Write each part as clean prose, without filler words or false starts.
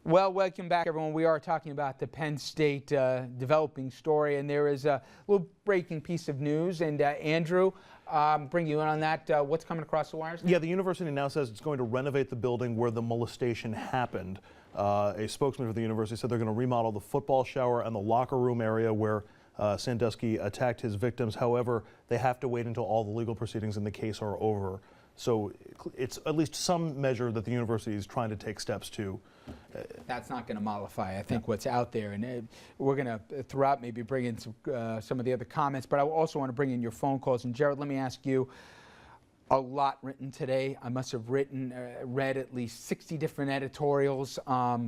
Well, welcome back, everyone. We are talking about the Penn State developing story, and there is a little breaking piece of news. And Andrew, bring you in on that. What's coming across the wires now? Yeah, the university now says it's going to renovate the building where the molestation happened. A spokesman for the university said they're going to remodel the football shower and the locker room area where Sandusky attacked his victims. However, they have to wait until all the legal proceedings in the case are over. So it's at least some measure that the university is trying to take steps to. That's not going to mollify, I think, what's out there. And we're going to, throughout, maybe bring in some of the other comments. But I also want to bring in your phone calls. And, Gerald, let me ask you, a lot written today. I must have read at least 60 different editorials,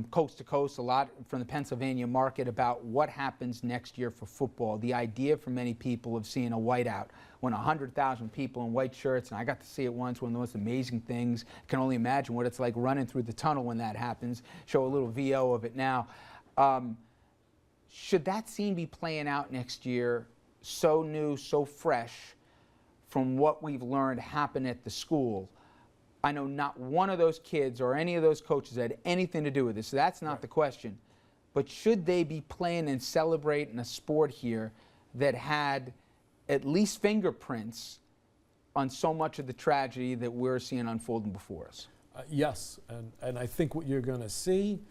coast to coast, a lot from the Pennsylvania market about what happens next year for football. The idea for many people of seeing a whiteout when 100,000 people in white shirts, and I got to see it once, one of the most amazing things. I can only imagine what it's like running through the tunnel when that happens. Show a little VO of it now. Should that scene be playing out next year, so new, so fresh, from what we've learned happened at the school? I know not one of those kids or any of those coaches had anything to do with this, so that's not the question. But should they be playing and celebrating a sport here that had at least fingerprints on so much of the tragedy that we're seeing unfolding before us? Yes, and I think what you're going to see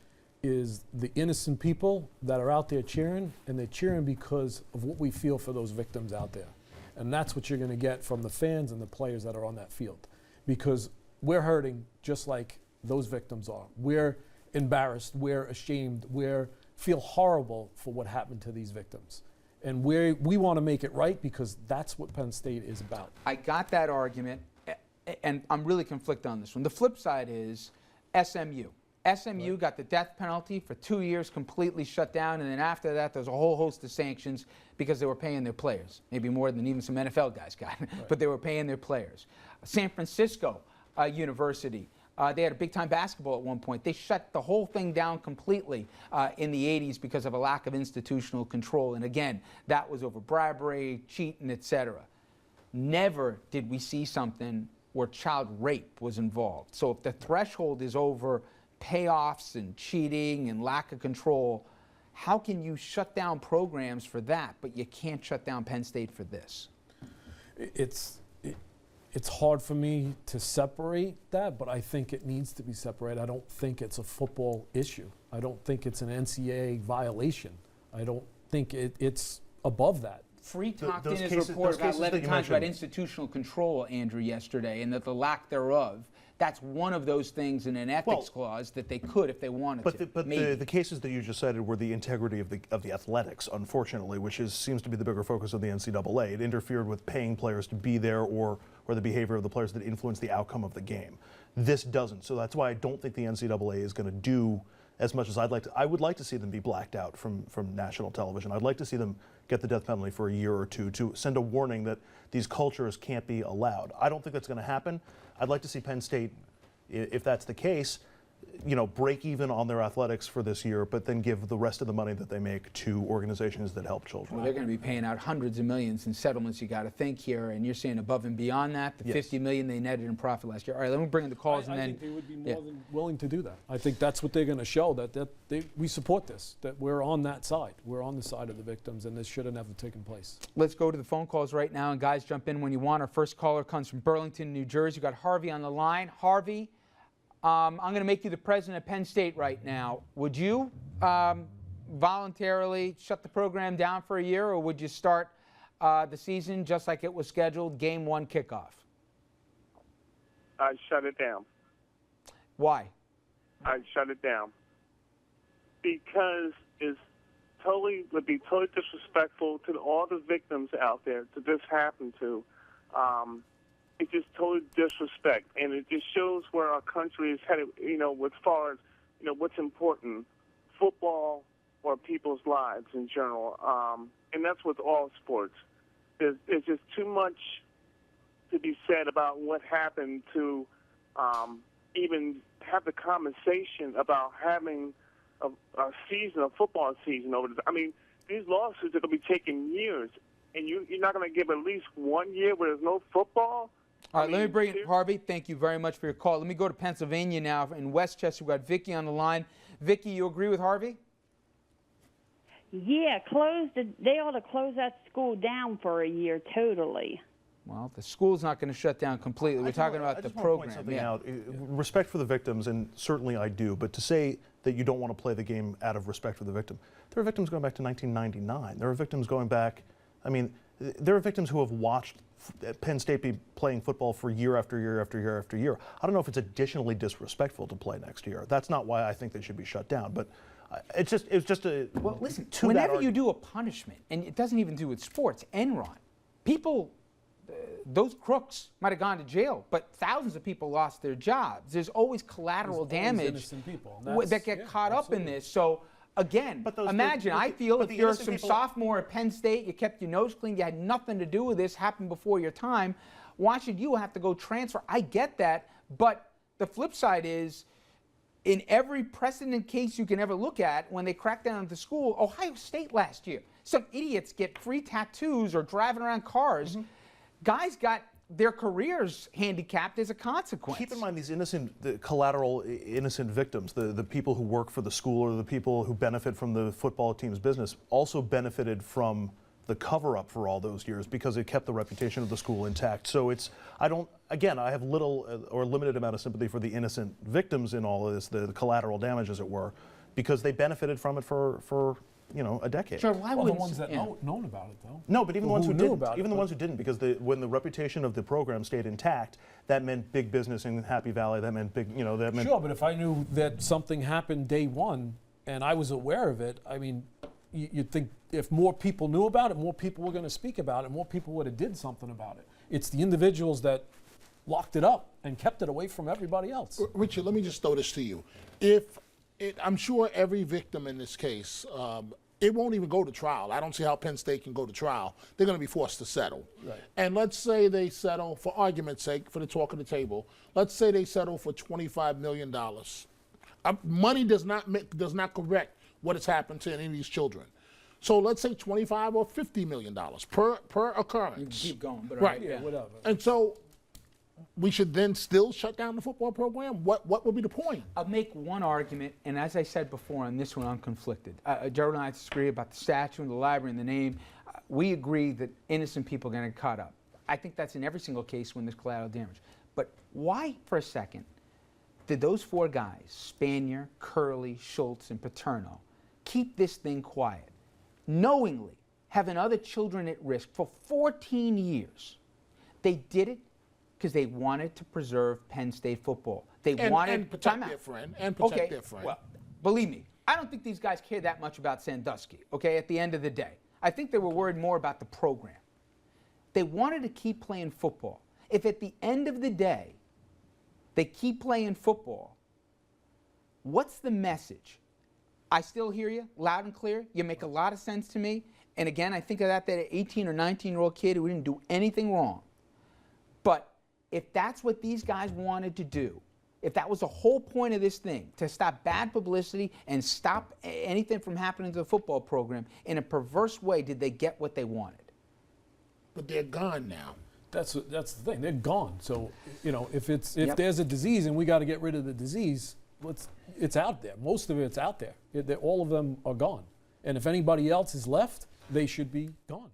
is the innocent people that are out there cheering, and they're cheering because of what we feel for those victims out there. And that's what you're going to get from the fans and the players that are on that field. Because we're hurting just like those victims are. We're embarrassed, we're ashamed, we feel horrible for what happened to these victims. And we want to make it right because that's what Penn State is about. I got that argument, and I'm really conflicted on this one. The flip side is SMU. SMU got the death penalty for 2 years, completely shut down, and then after that there's a whole host of sanctions because they were paying their players, maybe more than even some NFL guys got, but they were paying their players. San Francisco University, they had a big-time basketball at one point. They shut the whole thing down completely in the 80s because of a lack of institutional control, and again, that was over bribery, cheating, etc. Never did we see something where child rape was involved. So if the threshold is over payoffs and cheating and lack of control, how can you shut down programs for that, but you can't shut down Penn State for this? It's hard for me to separate that, but I think it needs to be separated. I don't think it's a football issue. I don't think it's an NCAA violation. I don't think it's above that. Freeh talked in his report about 11 times about institutional control, Andrew, yesterday, and that the lack thereof, that's one of those things in an ethics clause that they could if they wanted to. But the cases that you just cited were the integrity of the athletics, unfortunately, which seems to be the bigger focus of the NCAA. It interfered with paying players to be there or the behavior of the players that influenced the outcome of the game. This doesn't, so that's why I don't think the NCAA is going to do as much as I'd like to. I would like to see them be blacked out from national television. I'd like to see them get the death penalty for a year or two to send a warning that these cultures can't be allowed. I don't think that's going to happen. I'd like to see Penn State, if that's the case, break even on their athletics for this year, but then give the rest of the money that they make to organizations that help children. Well, they're going to be paying out hundreds of millions in settlements, you got to think here, and you're saying above and beyond that, the $50 million they netted in profit last year. All right, let me bring in the calls and then. I think they would be more than willing to do that. I think that's what they're going to show, that we support this, that we're on that side. We're on the side of the victims, and this should have never taken place. Let's go to the phone calls right now, and guys, jump in when you want. Our first caller comes from Burlington, New Jersey. We've got Harvey on the line. Harvey, I'm going to make you the president of Penn State right now. Would you voluntarily shut the program down for a year, or would you start the season just like it was scheduled, game one kickoff? I'd shut it down. Why? I'd shut it down because it would be totally disrespectful to all the victims out there that this happened to. It's just total disrespect, and it just shows where our country is headed, as far as, what's important, football or people's lives in general. And that's with all sports. There's just too much to be said about what happened to even have the conversation about having a football season over this. I mean, these lawsuits are going to be taking years, and you're not going to give at least 1 year where there's no football? All right, let me bring in Harvey. Thank you very much for your call. Let me go to Pennsylvania now. In Westchester, we've got Vicky on the line. Vicky, you agree with Harvey? Yeah, they ought to close that school down for a year totally. Well, the school's not going to shut down completely. We're talking about the program. I just want to point something out. Respect for the victims, and certainly I do, but to say that you don't want to play the game out of respect for the victim, there are victims going back to 1999. There are victims going back, I mean, there are victims who have watched Penn State be playing football for year after year after year after year. I don't know if it's additionally disrespectful to play next year. That's not why I think they should be shut down, but it's just a... Well, listen, whenever you do a punishment, and it doesn't even do with sports, Enron, people... those crooks might have gone to jail, but thousands of people lost their jobs. There's always collateral damage innocent people, that get caught up in this. So again, imagine, I feel if you're some sophomore at Penn State, you kept your nose clean, you had nothing to do with this, happened before your time, why should you have to go transfer? I get that, but the flip side is, in every precedent case you can ever look at, when they cracked down on the school, Ohio State last year, some idiots get free tattoos or driving around cars. Guys got their careers handicapped as a consequence. Keep in mind these innocent victims, the people who work for the school or the people who benefit from the football team's business, also benefited from the cover-up for all those years because it kept the reputation of the school intact. So I have little or limited amount of sympathy for the innocent victims in all of this, the collateral damage, as it were, because they benefited from it for a decade. Sure, why Well, would the ones that known about it, though. No, but even the ones who knew didn't. about it, Even the ones who didn't, because when the reputation of the program stayed intact, that meant big business in Happy Valley. That meant big, that meant. Sure, but if I knew that something happened day one and I was aware of it, I mean, you'd think if more people knew about it, more people were going to speak about it, more people would have did something about it. It's the individuals that locked it up and kept it away from everybody else. Richard, let me just throw this to you. I'm sure every victim in this case, it won't even go to trial. I don't see how Penn State can go to trial. They're going to be forced to settle. Right. And let's say they settle, for argument's sake, for the talk of the table, let's say they settle for $25 million. Money does not correct what has happened to any of these children. So let's say $25 or $50 million per occurrence. You can keep going, but right. Yeah, whatever. And so we should then still shut down the football program? What would be the point? I'll make one argument, and as I said before, on this one, I'm conflicted. Gerald and I disagree about the statue and the library and the name. We agree that innocent people are going to get caught up. I think that's in every single case when there's collateral damage. But why, for a second, did those four guys, Spanier, Curley, Schultz, and Paterno, keep this thing quiet, knowingly having other children at risk for 14 years? They did it because they wanted to preserve Penn State football. They wanted and protect their friend. And protect their friend. Well, believe me, I don't think these guys care that much about Sandusky, okay, at the end of the day. I think they were worried more about the program. They wanted to keep playing football. If at the end of the day they keep playing football, what's the message? I still hear you loud and clear. You make a lot of sense to me. And again, I think of that 18 or 19-year-old kid who didn't do anything wrong. But if that's what these guys wanted to do, if that was the whole point of this thing, to stop bad publicity and stop anything from happening to the football program, in a perverse way, did they get what they wanted? But they're gone now. That's the thing. They're gone. So, if there's a disease and we got to get rid of the disease, it's out there. Most of it's out there. All of them are gone. And if anybody else is left, they should be gone.